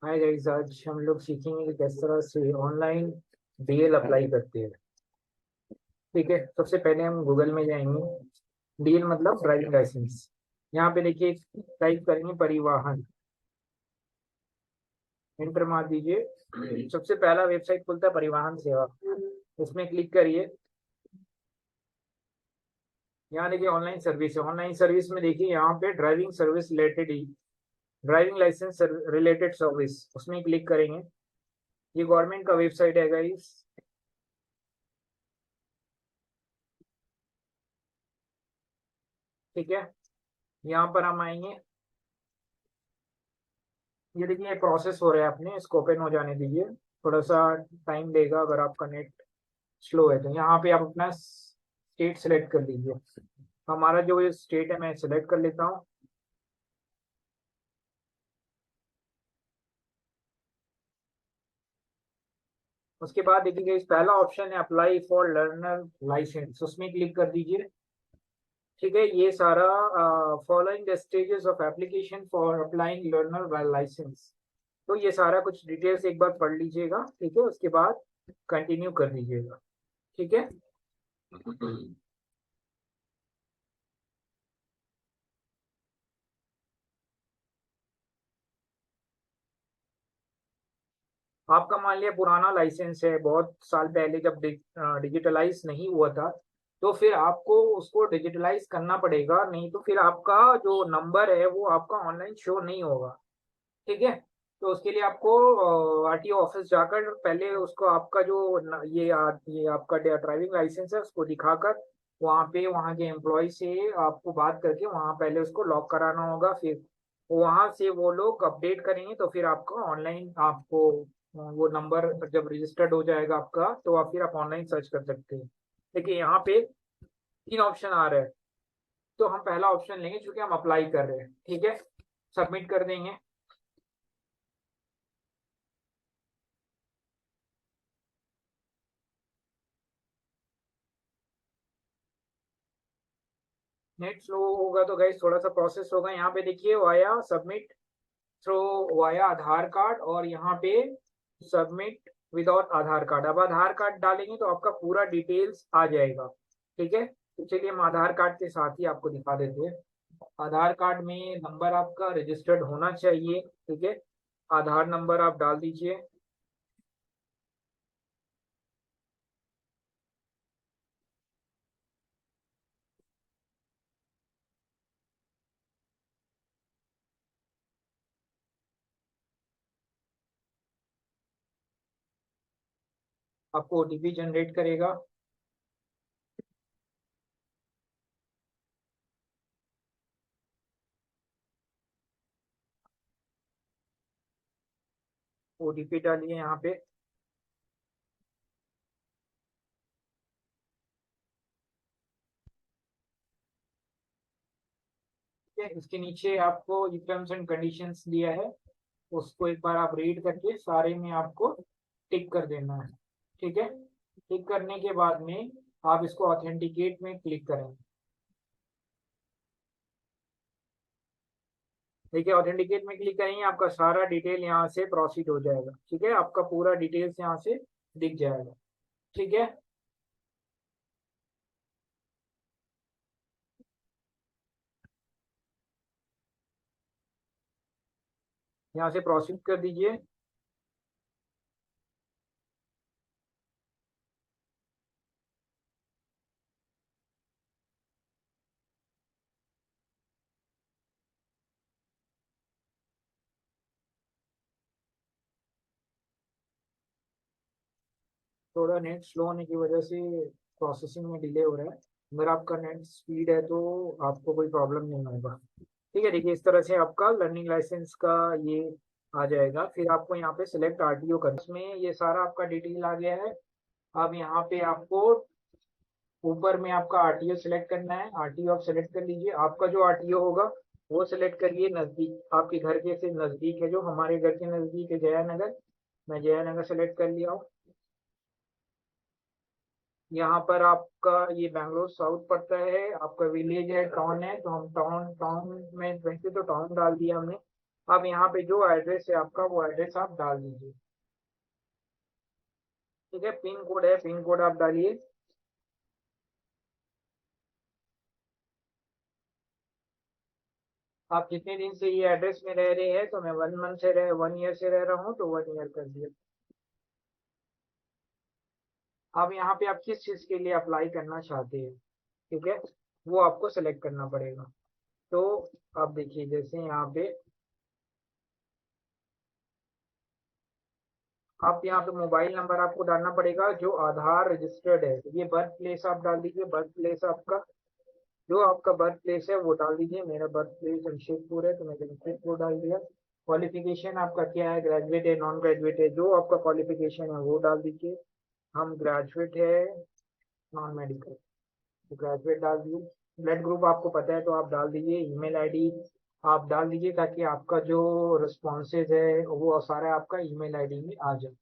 Hi guys, आज हम लोग सीखेंगे कि किस तरह से ऑनलाइन डीएल अप्लाई करते हैं। ठीक है, सबसे पहले हम गूगल में जाएंगे। डीएल मतलब ड्राइविंग लाइसेंस। यहाँ पे देखिए, टाइप करेंगे परिवहन, एंटर मार दीजिए। सबसे पहला वेबसाइट खुलता है परिवहन सेवा, उसमें क्लिक करिए। यहाँ देखिए ऑनलाइन सर्विस है। ऑनलाइन सर्विस में देखिए यहाँ पे ड्राइविंग सर्विस रिलेटेड ही, ड्राइविंग लाइसेंस रिलेटेड सर्विस, उसमें क्लिक करेंगे। ये गवर्नमेंट का वेबसाइट है गाइस। ठीक है, यहाँ पर हम आएंगे। ये देखिए प्रोसेस हो रहा है, अपने इसको ओपन हो जाने दीजिए। थोड़ा सा टाइम लेगा अगर आपका नेट स्लो है तो। यहाँ पे आप अपना स्टेट सेलेक्ट कर लीजिए। हमारा जो ये स्टेट है मैं सेलेक्ट कर लेता हूँ। उसके बाद देखिए इस पहला ऑप्शन है अप्लाई फॉर लर्नर लाइसेंस, उसमें क्लिक कर दीजिए। ठीक है, ये सारा following the stages of application for applying learner licence, तो ये सारा कुछ डिटेल्स एक बार पढ़ लीजिएगा। ठीक है, उसके बाद कंटिन्यू कर दीजिएगा। ठीक है। आपका मान लिया पुराना लाइसेंस है, बहुत साल पहले जब डिजिटलाइज नहीं हुआ था, तो फिर आपको उसको डिजिटलाइज करना पड़ेगा, नहीं तो फिर आपका जो नंबर है वो आपका ऑनलाइन शो नहीं होगा। ठीक है, तो उसके लिए आपको आरटीओ ऑफिस जाकर पहले उसको आपका जो ये आपका ड्राइविंग लाइसेंस है उसको दिखाकर वहाँ पे वहाँ के एम्प्लॉय से आपको बात करके वहाँ पहले उसको लॉक कराना होगा। फिर वहाँ से वो लोग अपडेट करेंगे तो फिर आपका ऑनलाइन आपको वो नंबर जब रजिस्टर्ड हो जाएगा आपका, तो आप फिर आप ऑनलाइन सर्च कर सकते हैं। देखिए यहाँ पे तीन ऑप्शन आ रहे हैं, तो हम पहला ऑप्शन लेंगे क्योंकि हम अप्लाई कर रहे हैं। ठीक है, सबमिट कर देंगे। नेट स्लो होगा तो गाइस थोड़ा सा प्रोसेस होगा। यहाँ पे देखिए वाया सबमिट थ्रो वाया आधार कार्ड, और यहाँ पे सबमिट विदाउट आधार कार्ड। अब आधार कार्ड डालेंगे तो आपका पूरा डिटेल्स आ जाएगा। ठीक है, तो चलिए हम आधार कार्ड के साथ ही आपको दिखा देते हैं। आधार कार्ड में नंबर आपका रजिस्टर्ड होना चाहिए। ठीक है, आधार नंबर आप डाल दीजिए। आपको ओटीपी जनरेट करेगा। ओटीपी डालिए यहाँ पे। ठीक है, इसके नीचे आपको टर्म्स एंड कंडीशंस दिया है, उसको एक बार आप रीड करके सारे में आपको टिक कर देना है। ठीक है, टिक करने के बाद में आप इसको ऑथेंटिकेट में क्लिक करें। देखिए ऑथेंटिकेट में क्लिक करेंगे, आपका सारा डिटेल यहाँ से प्रोसीड हो जाएगा। ठीक है, आपका पूरा डिटेल्स यहाँ से दिख जाएगा। ठीक है, यहाँ से प्रोसीड कर दीजिए। थोड़ा नेट स्लो होने की वजह से प्रोसेसिंग में डिले हो रहा है। अगर आपका नेट स्पीड है तो आपको कोई प्रॉब्लम नहीं होगा। ठीक है, देखिए इस तरह से आपका लर्निंग लाइसेंस का ये आ जाएगा। फिर आपको यहाँ पे सिलेक्ट आरटीओ करना, इसमें ये सारा आपका डिटेल आ गया है। अब यहाँ पे आपको ऊपर में आपका आरटीओ सिलेक्ट करना है। आरटीओ आप सिलेक्ट कर लीजिए। आपका जो आरटीओ होगा वो सिलेक्ट करिए, नजदीक आपके घर के से नजदीक है, जो हमारे घर के नजदीक है जयानगर। मैं जयानगर सेलेक्ट कर लिया हूँ। यहाँ पर आपका ये बैंगलोर साउथ पड़ता है, आपका विलेज है टाउन है, तो हम टाउन टाउन में वैसे तो टाउन डाल दिया हमने। अब यहाँ पे जो एड्रेस है आपका वो एड्रेस आप डाल दीजिए। ठीक है, पिन कोड है, पिन कोड आप डालिए। आप कितने दिन से ये एड्रेस में रह रहे हैं, तो मैं 1 मंथ से रह 1 ईयर से रह रहा हूँ, तो 1 ईयर कर दिया। अब यहाँ पे आप किस चीज़ के लिए अप्लाई करना चाहते हैं, ठीक है, वो आपको सेलेक्ट करना पड़ेगा। तो आप देखिए, जैसे यहाँ पे आप यहाँ पे मोबाइल नंबर आपको डालना पड़ेगा जो आधार रजिस्टर्ड है। ये बर्थ प्लेस आप डाल दीजिए, बर्थ प्लेस आपका जो आपका बर्थ प्लेस है वो डाल दीजिए। मेरा बर्थ प्लेस जमशेदपुर है, तो मैं जमशेदपुर डाल दिया। क्वालिफिकेशन आपका क्या है, ग्रेजुएट है, नॉन ग्रेजुएट है, जो आपका क्वालिफिकेशन है वो डाल दीजिए। हम ग्रेजुएट है, नॉन मेडिकल, तो ग्रेजुएट डाल दिए। ब्लड ग्रुप आपको पता है तो आप डाल दीजिए। ईमेल आईडी आप डाल दीजिए ताकि आपका जो रिस्पॉन्सेज है वो सारा आपका ईमेल आईडी में आ जाए।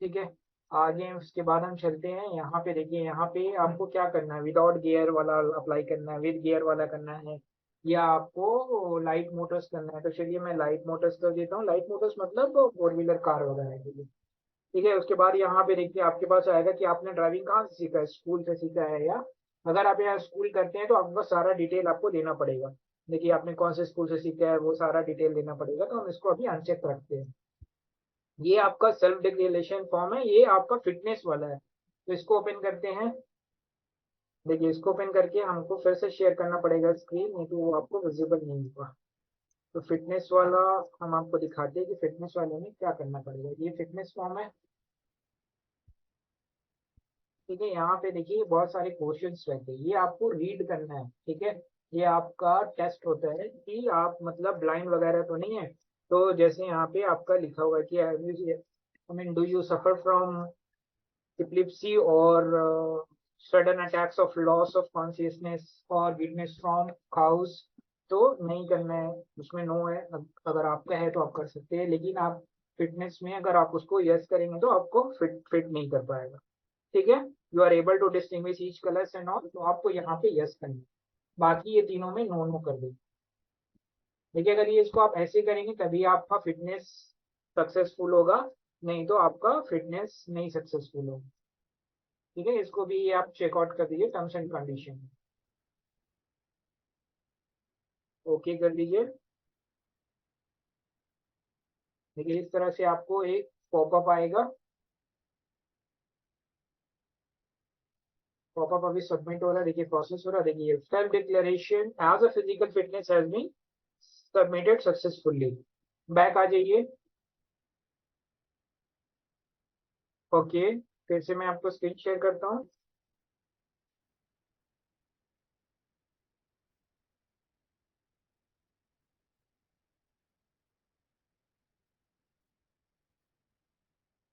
ठीक है, आगे उसके बाद हम चलते हैं। यहाँ पे देखिए, यहाँ पे आपको क्या करना है, विदाउट गियर वाला अप्लाई करना है, विद गियर वाला करना है, या आपको लाइट मोटर्स करना है। तो चलिए मैं लाइट मोटर्स कर देता हूँ। लाइट मोटर्स मतलब 4 व्हीलर कार वगैरह के लिए। ठीक है, उसके बाद यहाँ पे देखिए आपके पास आएगा कि आपने ड्राइविंग कहाँ से सीखा है, स्कूल से सीखा है, या अगर आप यहाँ स्कूल करते हैं तो आपका सारा डिटेल आपको देना पड़ेगा। देखिए आपने कौन से स्कूल से सीखा है वो सारा डिटेल देना पड़ेगा, तो हम इसको अभी अनचेक रखते हैं। ये आपका सेल्फ डिक्लेरेशन फॉर्म है, ये आपका फिटनेस वाला है, तो इसको ओपन करते हैं। देखिए इसको ओपन करके हमको फिर से शेयर करना पड़ेगा स्क्रीन, नहीं तो वो आपको विजिबल नहीं होगा। तो फिटनेस वाला हम आपको दिखाते हैं कि फिटनेस वाले में क्या करना पड़ेगा। ये फिटनेस फॉर्म है। ठीक है, यहाँ पे देखिए बहुत सारे क्वेश्चंस रहते हैं, ये आपको रीड करना है। ठीक है, ये आपका टेस्ट होता है कि आप मतलब ब्लाइंड वगैरह तो नहीं है। तो जैसे यहाँ पे आपका लिखा हुआ है कि I mean do you suffer from epilepsy or sudden attacks of loss of consciousness or weakness from cows, तो नहीं करना है, उसमें नो है। अगर आपका है तो आप कर सकते हैं, लेकिन आप फिटनेस में अगर आप उसको यस करेंगे तो आपको फिट फिट नहीं कर पाएगा। ठीक है, you are able to distinguish each colours and all, तो आपको यहाँ पे यस करना है। बाकी ये तीनों में नो नो कर दें। देखिए अगर ये इसको आप ऐसे करेंगे तभी आपका फिटनेस सक्सेसफुल होगा, नहीं तो आपका फिटनेस नहीं सक्सेसफुल होगा। ठीक है, इसको भी आप चेकआउट कर दीजिए, टर्म्स एंड कंडीशन ओके कर दीजिए। देखिए इस तरह से आपको एक पॉपअप आएगा। पॉपअप अभी सबमिट हो रहा है, देखिए प्रोसेस हो रहा है। देखिए self declaration as a physical fitness has been submitted successfully. Back आ जाइए। ओके, फिर से मैं आपको स्क्रीन शेयर करता हूँ।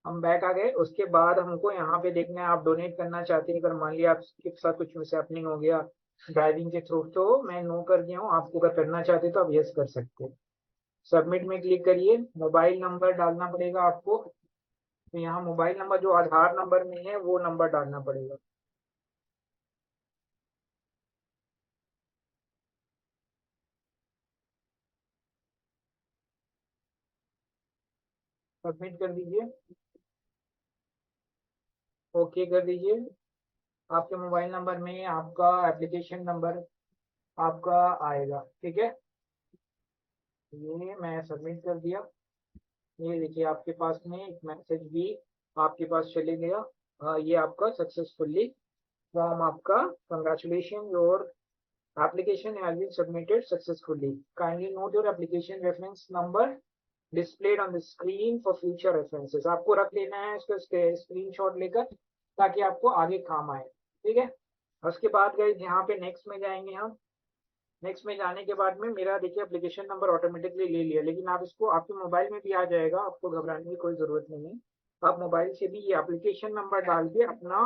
हम बैक आ गए। उसके बाद हमको यहाँ पे देखना है आप डोनेट करना चाहते हैं। अगर मान लिया आपके साथ कुछ मिसहैपनिंग हो गया ड्राइविंग के थ्रू, तो मैं नो कर दिया हूँ, आपको अगर करना चाहते हैं तो आप यस कर सकते हैं। सबमिट में क्लिक करिए। मोबाइल नंबर डालना पड़ेगा आपको, तो यहाँ मोबाइल नंबर जो आधार नंबर में है वो नंबर डालना पड़ेगा। सबमिट कर दीजिए। ओके कर दीजिए। आपके मोबाइल नंबर में आपका एप्लीकेशन नंबर आपका आएगा। ठीक है, ये मैं सबमिट कर दिया। ये देखिए आपके पास में एक मैसेज भी आपके पास चले गया। ये आपका सक्सेसफुली फॉर्म आपका, congratulation your application has been submitted successfully. Kindly note your application reference number displayed on the screen for future references. आपको रख लेना है इसको स्क्रीनशॉट लेकर, ताकि आपको आगे काम आए। ठीक है, उसके बाद गए यहाँ पे नेक्स्ट में जाएंगे हम। नेक्स्ट में जाने के बाद में मेरा देखिए एप्लीकेशन नंबर ऑटोमेटिकली ले लिया, लेकिन आप इसको आपके मोबाइल में भी आ जाएगा, आपको घबराने की कोई जरूरत नहीं है। आप मोबाइल से भी ये एप्लीकेशन नंबर डाल के अपना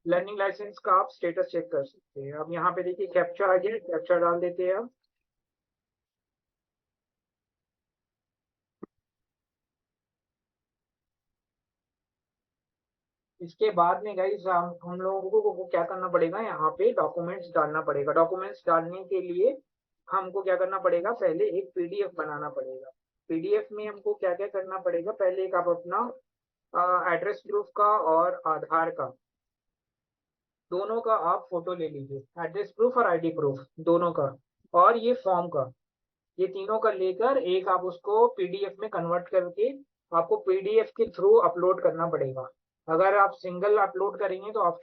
लर्निंग लाइसेंस का आप स्टेटस चेक कर सकते हैं। अब यहाँ पे देखिए कैप्चा आ गया, कैप्चा डाल देते हैं अब। इसके बाद में गाइस हम लोगों को क्या करना पड़ेगा, यहाँ पे डॉक्यूमेंट्स डालना पड़ेगा। डॉक्यूमेंट्स डालने के लिए हमको क्या करना पड़ेगा, पहले एक पीडीएफ बनाना पड़ेगा। पीडीएफ में हमको क्या क्या करना पड़ेगा, पहले एक आप अपना एड्रेस प्रूफ का और आधार का दोनों का आप फोटो ले लीजिए, एड्रेस प्रूफ और आईडी प्रूफ दोनों का, और ये फॉर्म का, ये तीनों का लेकर एक आप उसको पीडीएफ में कन्वर्ट करके आपको पीडीएफ के थ्रू अपलोड करना पड़ेगा। अगर आप सिंगल अपलोड करेंगे तो आप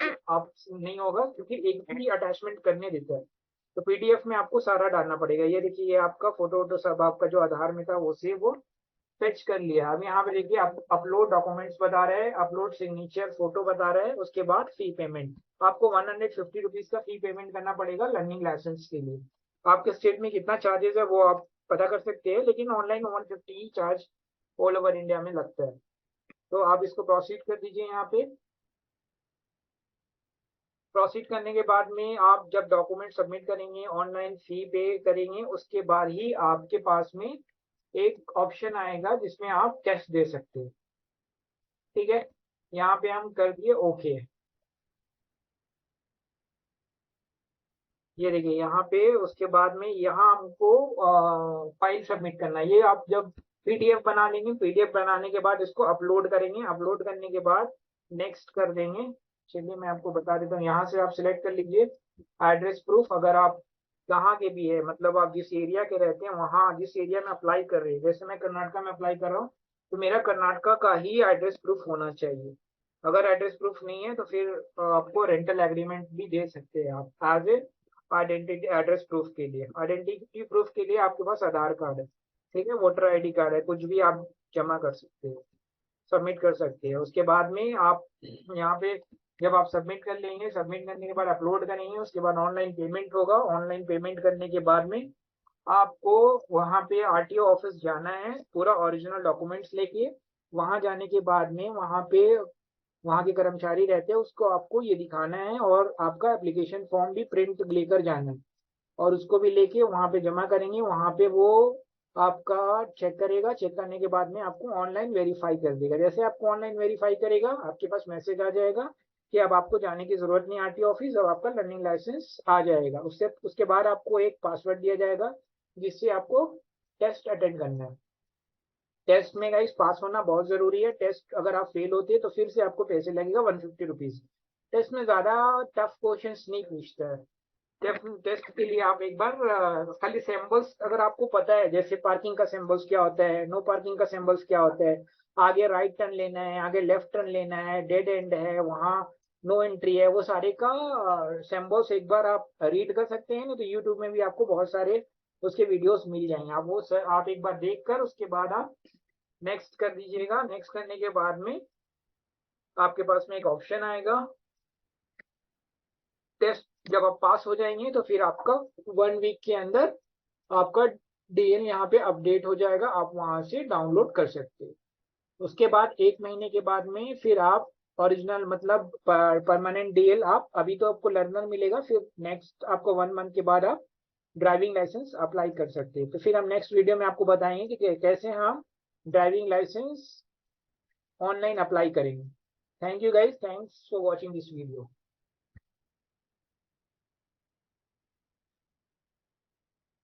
नहीं होगा, क्योंकि एक ही अटैचमेंट करने देता है। तो पीडीएफ में आपको सारा डालना पड़ेगा। ये देखिए, ये आपका फोटो वोटो सब आपका जो आधार में था वो से वो फेच कर लिया। अब यहाँ पे देखिए, आप अपलोड डॉक्यूमेंट्स बता रहे हैं, अपलोड सिग्नेचर फोटो बता रहे हैं, उसके बाद फी पेमेंट आपको 150 रुपीज का फी पेमेंट करना पड़ेगा लर्निंग लाइसेंस के लिए। आपके स्टेट में कितना चार्जेस है वो आप पता कर सकते हैं, लेकिन online 150 charge all over India में लगता है। तो आप इसको प्रोसीड कर दीजिए। यहाँ पे प्रोसीड करने के बाद में आप जब डॉक्यूमेंट सबमिट करेंगे, ऑनलाइन फी पे करेंगे, उसके बाद ही आपके पास में एक ऑप्शन आएगा जिसमें आप कैश दे सकते हैं। ठीक है, यहाँ पे हम कर दिए ओके। ये देखिए यहाँ पे, उसके बाद में यहाँ हमको फाइल सबमिट करना है। ये आप जब पीडीएफ बना लेंगे, पीडीएफ बनाने के बाद इसको अपलोड करेंगे, अपलोड करने के बाद नेक्स्ट कर देंगे। चलिए मैं आपको बता देता हूँ, यहाँ से आप सिलेक्ट कर लीजिए एड्रेस प्रूफ। अगर आप कहाँ के भी है, मतलब आप जिस एरिया के रहते हैं, वहाँ जिस एरिया में अप्लाई कर रहे हैं, जैसे मैं कर्नाटका में अप्लाई कर रहा हूँ, तो मेरा कर्नाटका का ही एड्रेस प्रूफ होना चाहिए। अगर एड्रेस प्रूफ नहीं है तो फिर आपको रेंटल एग्रीमेंट भी दे सकते हैं आप as a identity address proof के लिए। आइडेंटिटी प्रूफ के लिए आपके पास आधार कार्ड है, ठीक है, वोटर आईडी कार्ड है, कुछ भी आप जमा कर सकते हो, सबमिट कर सकते हैं। उसके बाद में आप यहाँ पे जब आप सबमिट कर लेंगे, सबमिट करने के बाद अपलोड करेंगे, उसके बाद ऑनलाइन पेमेंट होगा। ऑनलाइन पेमेंट करने के बाद में आपको वहाँ पे आरटीओ ऑफिस जाना है, पूरा ओरिजिनल डॉक्यूमेंट्स लेके। वहाँ जाने के बाद में वहाँ पे वहाँ के कर्मचारी रहते हैं, उसको आपको ये दिखाना है, और आपका एप्लीकेशन फॉर्म भी प्रिंट लेकर जाना है, और उसको भी लेके वहाँ पे जमा करेंगे। वहाँ पे वो आपका चेक करेगा, चेक करने के बाद में आपको ऑनलाइन वेरीफाई कर देगा। जैसे आपको ऑनलाइन वेरीफाई करेगा, आपके पास मैसेज आ जाएगा कि अब आपको जाने की जरूरत नहीं आरटीओ ऑफिस, अब आपका लर्निंग लाइसेंस आ जाएगा। उसके बाद आपको एक पासवर्ड दिया जाएगा जिससे आपको टेस्ट अटेंड करना है। टेस्ट में गाइस पास होना बहुत जरूरी है। टेस्ट अगर आप फेल होते हैं तो फिर से आपको पैसे लगेगा 150 रुपीज। टेस्ट में ज्यादा टफ क्वेश्चंस नहीं पूछता है। टेस्ट के लिए आप एक बार खाली सिंबल्स अगर आपको पता है, जैसे पार्किंग का सिंबल्स क्या होता है, नो पार्किंग का सिंबल्स क्या होता है, आगे राइट टर्न लेना है, आगे लेफ्ट टर्न लेना है, डेड एंड है, वहाँ नो एंट्री है, वो सारे का सिंबल्स एक बार आप रीड कर सकते हैं। नहीं तो यूट्यूब में भी आपको बहुत सारे उसके वीडियोस मिल जाएंगे, आप वो आप एक बार देख कर उसके बाद आप नेक्स्ट कर दीजिएगा। नेक्स्ट करने के बाद में आपके पास में एक ऑप्शन आएगा टेस्ट। जब आप पास हो जाएंगे तो फिर आपका 1 वीक के अंदर आपका डीएल यहाँ पे अपडेट हो जाएगा, आप वहां से डाउनलोड कर सकते हैं। उसके बाद 1 महीने के बाद में फिर आप ओरिजिनल मतलब परमानेंट डीएल आप, अभी तो आपको लर्नर मिलेगा, फिर नेक्स्ट आपको 1 मंथ के बाद आप ड्राइविंग लाइसेंस अप्लाई कर सकते हैं। तो फिर हम नेक्स्ट वीडियो में आपको बताएंगे कि कैसे हम ड्राइविंग लाइसेंस ऑनलाइन अप्लाई करेंगे। Thank you guys, thanks for watching this video.